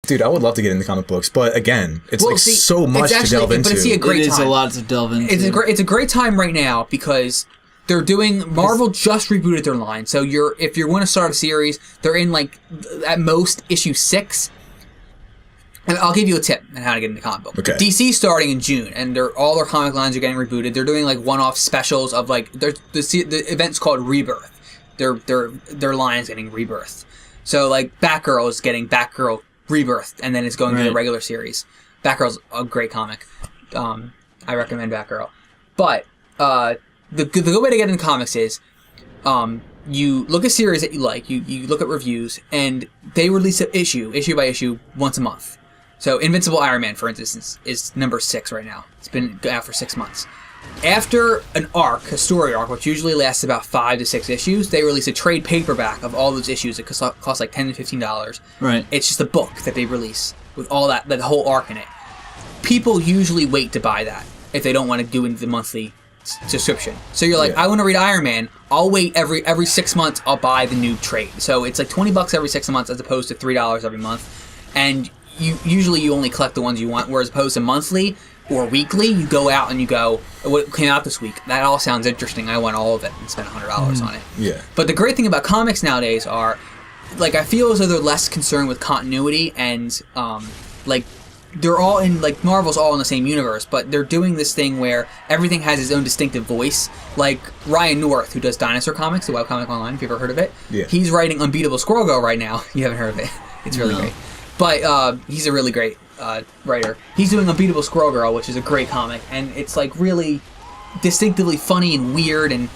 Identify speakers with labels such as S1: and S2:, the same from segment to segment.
S1: Dude, I would love to get into comic books, but again, it's so much to delve into.
S2: But it's a great time.
S3: It is a lot to delve into.
S2: It's a great time right now because they're doing... Marvel just rebooted their line. So if you're going to start a series, they're in, like, at most, issue 6. And I'll give you a tip on how to get into comic book.
S1: Okay.
S2: DC's starting in June, and all their comic lines are getting rebooted. They're doing, like, one-off specials of, like... The event's called Rebirth. Their line is getting rebirthed. So, like, Batgirl is getting Batgirl Rebirth, and then it's going to the regular series. Batgirl's a great comic. I recommend Batgirl. But the good way to get into comics is you look at series that you like, you look at reviews, and they release an issue by issue, once a month. So Invincible Iron Man, for instance, is number 6 right now. It's been out for 6 months. After an arc, a story arc, which usually lasts about 5 to 6 issues, they release a trade paperback of all those issues. It costs like $10 to $15.
S3: Right.
S2: It's just a book that they release with all that, the whole arc in it. People usually wait to buy that if they don't want to do the monthly subscription. So you're like, I want to read Iron Man. I'll wait every 6 months. I'll buy the new trade. So it's like $20 every 6 months as opposed to $3 every month. And you only collect the ones you want, whereas opposed to monthly or weekly, you go out and you go, what came out this week? That all sounds interesting. I want all of it and spend $100 on it. Yeah. But the great thing about comics nowadays are, like, I feel as though they're less concerned with continuity and, like, they're all in, like, Marvel's all in the same universe, but they're doing this thing where everything has its own distinctive voice. Like Ryan North, who does Dinosaur Comics, the webcomic online, if you've ever heard of it. Yeah. He's writing Unbeatable Squirrel Girl right now. You haven't heard of it. It's really great. But he's a really great writer. He's doing Unbeatable Squirrel Girl, which is a great comic, and it's, like, really distinctively funny and weird, and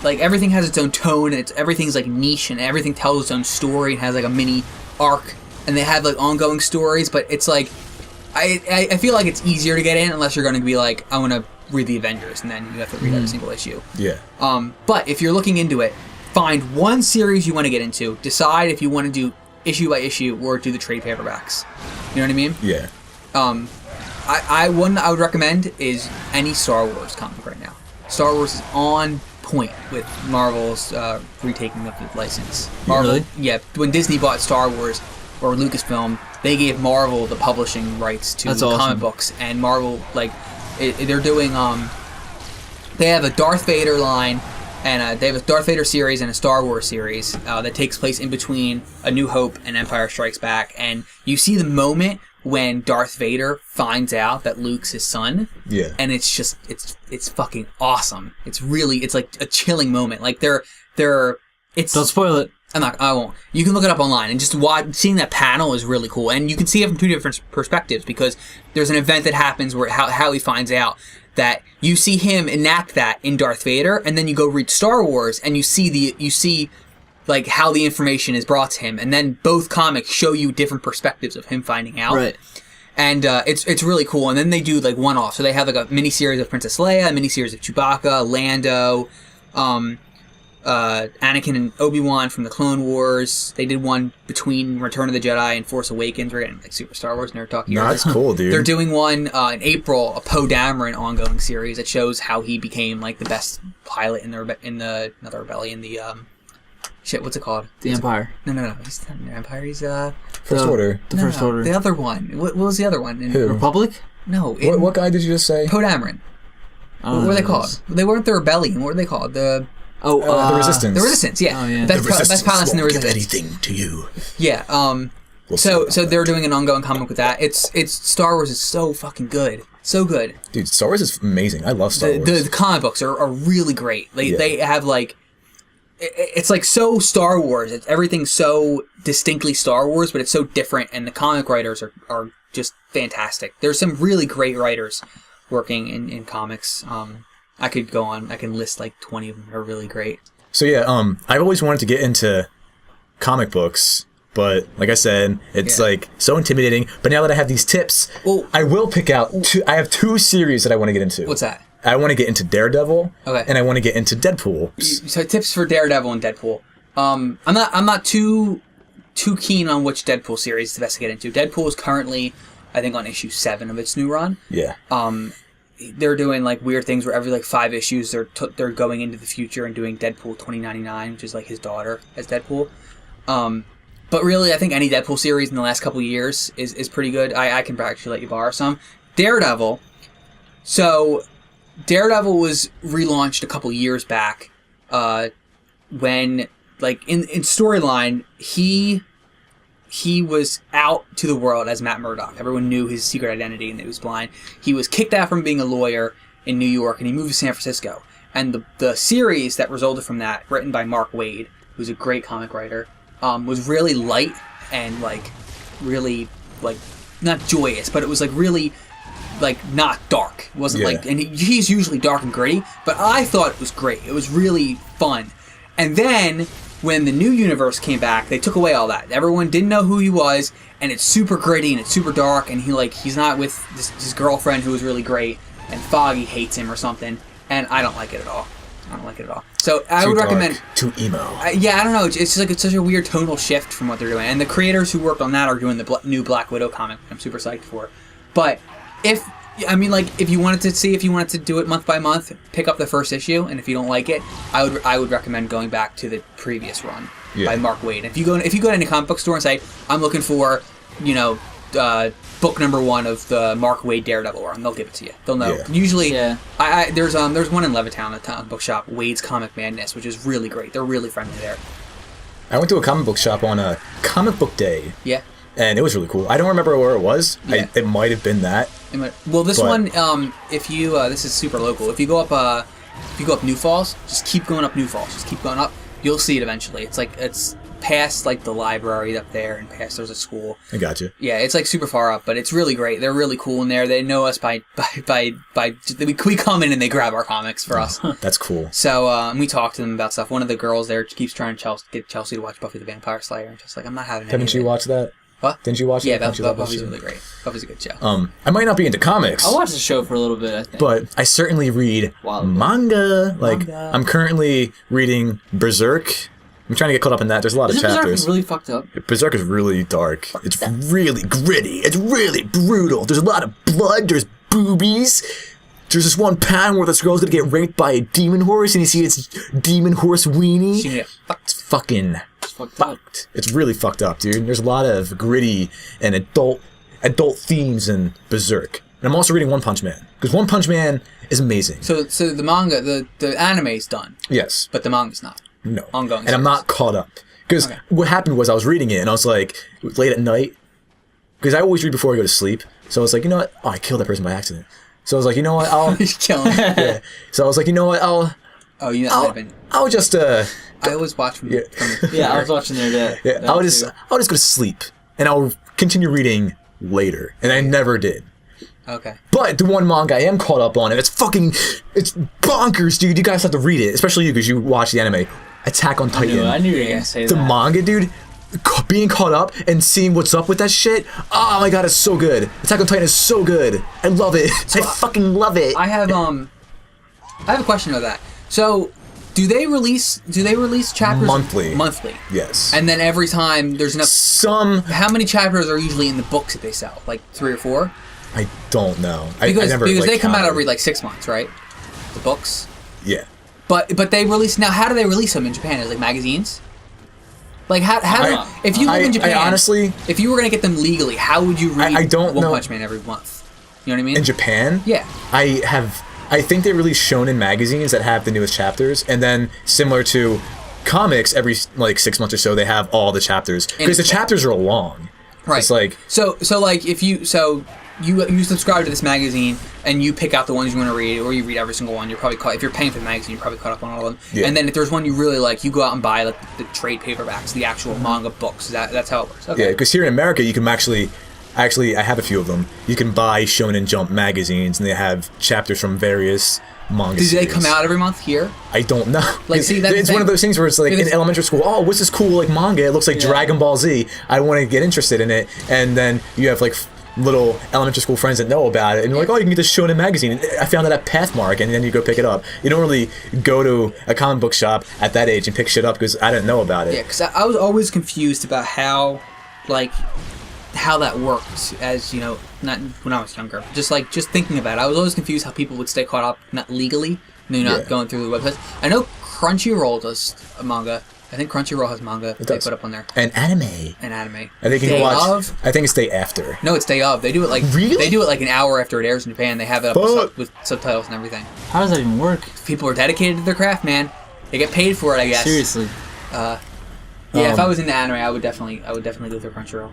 S2: like, everything has its own tone, and everything's, like, niche, and everything tells its own story, and has, like, a mini arc, and they have, like, ongoing stories, but it's, like, I feel like it's easier to get in unless you're going to be like, I want to read the Avengers, and then you have to read every single issue. Yeah. But if you're looking into it, find one series you want to get into, decide if you want to do issue by issue or do the trade paperbacks. You know what I mean? Yeah. One I would recommend is any Star Wars comic right now. Star Wars is on point with Marvel's retaking of the license. Marvel, really? Yeah. When Disney bought Star Wars or Lucasfilm, they gave Marvel the publishing rights to comic books, and Marvel, like, they're doing they have a Darth Vader line, and they have a Darth Vader series and a Star Wars series that takes place in between A New Hope and Empire Strikes Back, and you see the moment when Darth Vader finds out that Luke's his son. Yeah. And it's just, it's fucking awesome. It's like a chilling moment. Like, don't
S3: spoil it.
S2: I won't. You can look it up online, and just seeing that panel is really cool. And you can see it from two different perspectives, because there's an event that happens where how he finds out that you see him enact that in Darth Vader, and then you go read Star Wars, and you see like how the information is brought to him, and then both comics show you different perspectives of him finding out. Right. And it's really cool. And then they do, like, one-off. So they have, like, a mini-series of Princess Leia, a mini-series of Chewbacca, Lando, Anakin and Obi-Wan from the Clone Wars. They did one between Return of the Jedi and Force Awakens. We're getting, like, Super Star Wars nerd talk here.
S1: No, that's cool, dude.
S2: They're doing one in April, a Poe Dameron ongoing series that shows how he became, like, the best pilot in the not the Rebellion, the shit, what's it called?
S3: The Empire.
S2: No. He's not in the Empire. He's
S1: First Order.
S3: The First Order.
S2: The other one. What was the other one?
S1: Who?
S3: Republic?
S2: No.
S1: What guy did you just say?
S2: Poe Dameron. What were they called? They weren't the Rebellion. What were they called? The
S1: Resistance.
S2: The Resistance, yeah.
S1: Oh, yeah.
S2: Best pilots in the Resistance.
S1: Anything to you.
S2: Yeah. So they're doing an ongoing comic with that. It's Star Wars is so fucking good. So good.
S1: Dude, Star Wars is amazing. I love Star Wars.
S2: The comic books are really great. They have, like, it's like so Star Wars. Everything's so distinctly Star Wars, but it's so different, and the comic writers are just fantastic. There's some really great writers working in comics. I could go on. I can list like 20 of them. They're really great.
S1: So yeah, I've always wanted to get into comic books, but like I said, it's like so intimidating. But now that I have these tips, I will pick out I have 2 series that I want to get into.
S2: What's that?
S1: I want to get into Daredevil, and I want to get into Deadpool.
S2: So tips for Daredevil and Deadpool. I'm not too keen on which Deadpool series is the best to get into. Deadpool is currently, I think, on issue 7 of its new run. Yeah. They're doing, like, weird things where every, like, 5 issues they're going into the future and doing Deadpool 2099, which is, like, his daughter as Deadpool. But really, I think any Deadpool series in the last couple of years is pretty good. I can actually let you borrow some. Daredevil. So, Daredevil was relaunched a couple years back when, like, in storyline, he was out to the world as Matt Murdock. Everyone knew his secret identity and that he was blind. He was kicked out from being a lawyer in New York, and he moved to San Francisco. And the series that resulted from that, written by Mark Waid, who's a great comic writer, was really light and, like, really, like, not joyous, but it was, like, really... like, not dark. It wasn't like... And he's usually dark and gritty, but I thought it was great. It was really fun. And then, when the new universe came back, they took away all that. Everyone didn't know who he was, and it's super gritty, and it's super dark, and he's not with his girlfriend, who was really great, and Foggy hates him or something, and I don't like it at all. So, I would recommend...
S1: Too emo.
S2: I don't know. It's just like it's such a weird tonal shift from what they're doing. And the creators who worked on that are doing the new Black Widow comic, which I'm super psyched for. But... if you wanted to do it month by month, pick up the first issue, and if you don't like it, I would recommend going back to the previous run by Mark Waid. If you go to any comic book store and say, I'm looking for, book number 1 of the Mark Waid Daredevil run, they'll give it to you. They'll know. Yeah. Usually, there's one in Levittown, a comic book shop, Waid's Comic Madness, which is really great. They're really friendly there.
S1: I went to a comic book shop on a comic book day.
S2: Yeah.
S1: And it was really cool. I don't remember where it was. Yeah. It might have been that.
S2: Well, this one, if you, this is super local. If you go up New Falls, just keep going up New Falls. Just keep going up. You'll see it eventually. It's past, like, the library up there and past there's a school.
S1: I got you.
S2: Yeah, it's, like, super far up, but it's really great. They're really cool in there. They know us by we come in and they grab our comics for us.
S1: That's cool.
S2: So, we talk to them about stuff. One of the girls there keeps trying to get Chelsea to watch Buffy the Vampire Slayer. And just like, I'm not having it.
S1: Haven't you watched that?
S2: What?
S1: Didn't you watch it?
S2: Yeah, Buffy's really great. Buffy's a good show.
S1: I might not be into comics.
S3: I watched the show for a little bit, I think.
S1: But I certainly read manga. I'm currently reading Berserk. I'm trying to get caught up in that. There's a lot of chapters.
S3: Berserk is really fucked up?
S1: Berserk is really dark. It's really gritty. It's really brutal. There's a lot of blood. There's boobies. There's this one panel where this girl's gonna get raped by a demon horse, and you see its demon horse weenie. It's fucking... fucked. It's really fucked up, dude. There's a lot of gritty and adult themes in Berserk. And I'm also reading One Punch Man, because One Punch Man is amazing.
S2: So the manga, the anime's done.
S1: Yes.
S2: But the manga's not.
S1: No.
S2: Ongoing.
S1: And I'm not caught up. Because what happened was I was reading it, and I was like, late at night, because I always read before I go to sleep. So I was like, you know what? Oh, I killed that person by accident. So I was like, you know what? I'll...
S2: kill him.
S1: Yeah. So I was like, you know what? I'll just
S2: I always watch from
S3: I was watching there.
S1: I'll just go to sleep and I'll continue reading later, and I never did.
S2: Okay.
S1: But the one manga I am caught up on, and it's bonkers, dude. You guys have to read it, especially you because you watch the anime. Attack on Titan.
S3: I knew you were gonna say that.
S1: The manga, dude. Being caught up and seeing what's up with that shit. Oh my god, it's so good. Attack on Titan is so good. I love it. So I fucking love it.
S2: I have a question about that. So, do they release chapters
S1: monthly?
S2: Monthly.
S1: Yes.
S2: And then every time there's enough. How many chapters are usually in the books that they sell? Like 3 or 4?
S1: I don't know.
S2: Because they come out
S1: counted.
S2: every like 6 months, right? The books.
S1: Yeah.
S2: But they release now. How do they release them in Japan? Is it like magazines? Like if you live in Japan,
S1: honestly,
S2: if you were gonna get them legally, how would you read One Punch Man every month? You know what I mean?
S1: In Japan,
S2: yeah,
S1: I think they release shonen magazines that have the newest chapters, and then similar to comics, every like 6 months or so they have all the chapters because the chapters are long.
S2: Right.
S1: It's like
S2: so like if you subscribe to this magazine and you pick out the ones you want to read, or you read every single one. You're probably if you're paying for the magazine, you're probably caught up on all of them. Yeah. And then if there's one you really like, you go out and buy like the trade paperbacks, the actual manga books. That's how it works. Okay.
S1: Yeah, because here in America you can actually I have a few of them. You can buy Shonen Jump magazines, and they have chapters from various manga series.
S2: Do they come out every month here?
S1: I don't know.
S2: Like, see,
S1: it's one of those things where it's like in elementary school, oh, what's this cool like manga? It looks like Dragon Ball Z. I want to get interested in it, and then you have like little elementary school friends that know about it, and you're like, oh, you can get this Shonen magazine. I found it at Pathmark, and then you go pick it up. You don't really go to a comic book shop at that age and pick shit up because I didn't know about it.
S2: Yeah, because I was always confused about how that works, as you know, not when I was younger. Just thinking about it, I was always confused how people would stay caught up, not legally, not going through the websites. I know Crunchyroll does a manga. I think Crunchyroll has manga they put up on there.
S1: And anime.
S2: And anime.
S1: I think you can watch. I think it's day after.
S2: No, it's day of. They do it like
S1: really?
S2: They do it like an hour after it airs in Japan. They have it up with subtitles and everything.
S3: How does that even work?
S2: People are dedicated to their craft, man. They get paid for it, I guess.
S3: Seriously.
S2: Yeah, if I was into anime, I would definitely go through Crunchyroll.